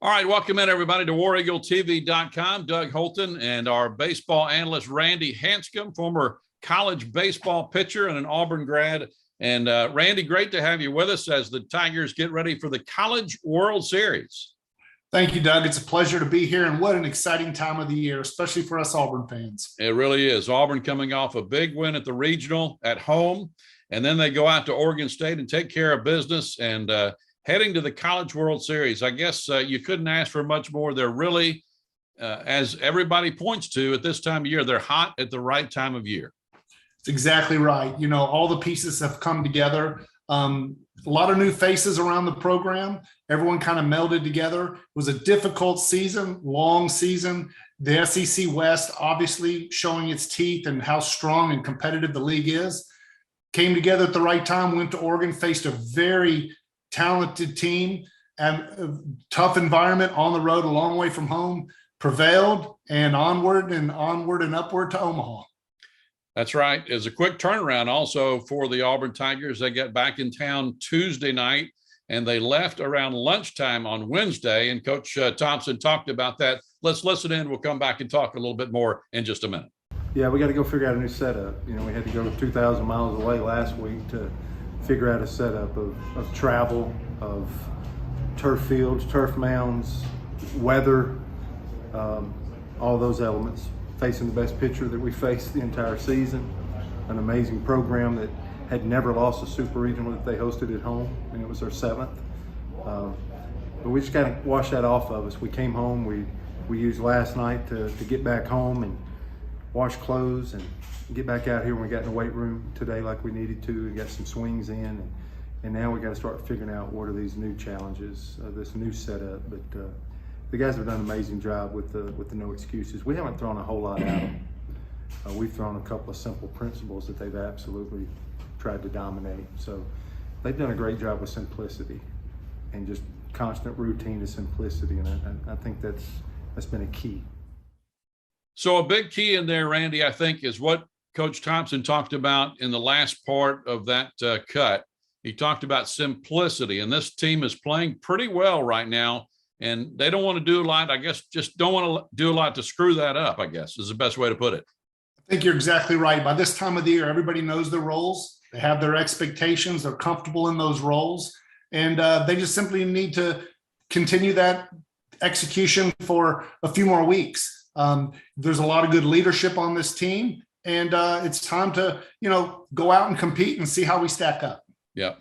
All right, welcome in everybody to WarEagleTV.com. Doug Holton and our baseball analyst Randy Hanscom, former college baseball pitcher and an Auburn grad. And Randy, great to have you with us as the Tigers get ready for the College World Series. Thank you, Doug. It's a pleasure to be here, and what an exciting time of the year, especially for us Auburn fans. It really is. Auburn coming off a big win at the regional at home, and then they go out to Oregon State and take care of business and heading to the College World Series. I guess you couldn't ask for much more. They're really, as everybody points to at this time of year, they're hot at the right time of year. It's exactly right. You know, all the pieces have come together. A lot of new faces around the program. Everyone kind of melded together. It was a difficult season, long season. The SEC West obviously showing its teeth and how strong and competitive the league is. Came together at the right time, went to Oregon, faced a very talented team and a tough environment on the road, a long way from home, prevailed, and onward and upward to Omaha. That's right. It's a quick turnaround also for the Auburn Tigers. They got back in town Tuesday night, and they left around lunchtime on Wednesday, and Coach Thompson talked about that. Let's listen in. We'll come back and talk a little bit more in just a minute. Yeah, we got to go figure out a new setup. You know, we had to go 2,000 miles away last week to figure out a setup of travel, of turf fields, turf mounds, weather, all those elements. Facing the best pitcher that we faced the entire season, an amazing program that had never lost a super regional that they hosted at home, and it was their 7th. But we just got to wash that off of us. We came home, we used last night to get back home and wash clothes and get back out here when we got in the weight room today like we needed to and got some swings in. And now we got to start figuring out what are these new challenges, this new setup. But the guys have done an amazing job with the no excuses. We haven't thrown a whole lot at them. We've thrown a couple of simple principles that they've absolutely tried to dominate. So they've done a great job with simplicity and just constant routine and simplicity. And I think that's been a key. So a big key in there, Randy, I think, is what Coach Thompson talked about in the last part of that cut. He talked about simplicity, and this team is playing pretty well right now. And they don't want to do a lot, I guess, just don't want to do a lot to screw that up, I guess, is the best way to put it. I think you're exactly right. By this time of the year, everybody knows their roles. They have their expectations. They're comfortable in those roles. And they just simply need to continue that execution for a few more weeks. There's a lot of good leadership on this team. And it's time to, go out and compete and see how we stack up. Yeah.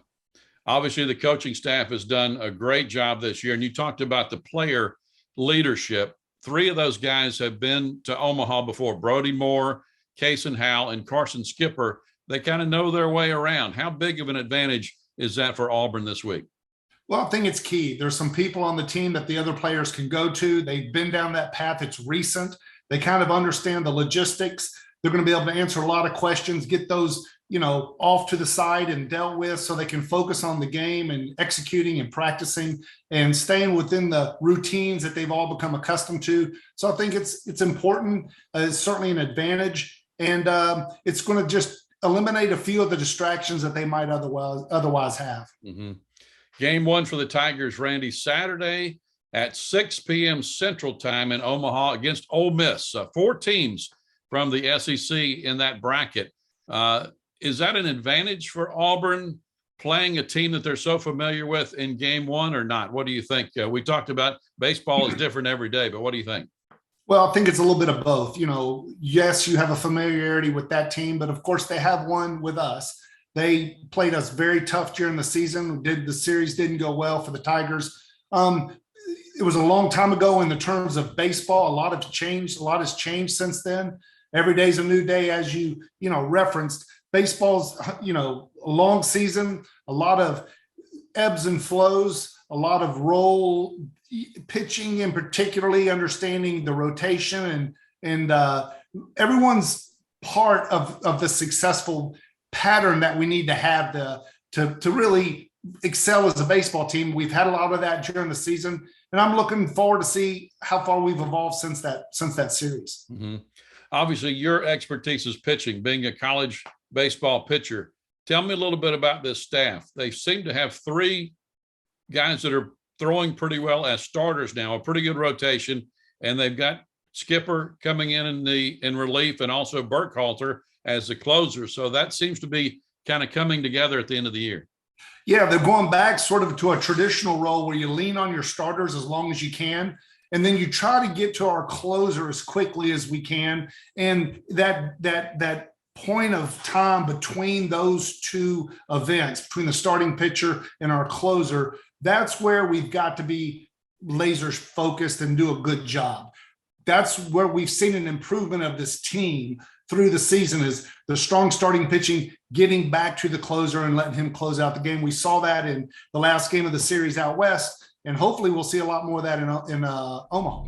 Obviously, the coaching staff has done a great job this year. And you talked about the player leadership. 3 of those guys have been to Omaha before: Brody Moore, Kason Howell, and Carson Skipper. They kind of know their way around. How big of an advantage is that for Auburn this week? Well, I think it's key. There's some people on the team that the other players can go to. They've been down that path. It's recent. They kind of understand the logistics. They're going to be able to answer a lot of questions, get those off to the side and dealt with so they can focus on the game and executing and practicing and staying within the routines that they've all become accustomed to. So I think it's important. It's certainly an advantage. And it's going to just eliminate a few of the distractions that they might otherwise have. Mm-hmm. Game 1 for the Tigers, Randy, Saturday at 6 p.m. Central Time in Omaha against Ole Miss. 4 teams from the SEC in that bracket. Is that an advantage for Auburn playing a team that they're so familiar with in game 1 or not? What do you think? We talked about baseball is different every day, but what do you think? Well, I think it's a little bit of both. Yes, you have a familiarity with that team, but of course they have one with us. They played us very tough during the season. The series didn't go well for the Tigers. It was a long time ago in the terms of baseball. A lot has changed since then. Every day's a new day, as you referenced. Baseball's, a long season, a lot of ebbs and flows, a lot of role pitching, and particularly understanding the rotation and everyone's part of the successful pattern that we need to have to really excel as a baseball team. We've had a lot of that during the season, and I'm looking forward to see how far we've evolved since that series. Mm-hmm. Obviously, your expertise is pitching, being a college baseball pitcher. Tell me a little bit about this staff. They seem to have 3 guys that are throwing pretty well as starters now, a pretty good rotation, and they've got Skipper coming in relief, and also Burkhalter as the closer. So that seems to be kind of coming together at the end of the year. Yeah, they're going back sort of to a traditional role where you lean on your starters as long as you can, and then you try to get to our closer as quickly as we can. And that point of time between those two events, between the starting pitcher and our closer, that's where we've got to be laser focused and do a good job. That's where we've seen an improvement of this team through the season, is the strong starting pitching, getting back to the closer and letting him close out the game. We saw that in the last game of the series out west, and hopefully we'll see a lot more of that in Omaha.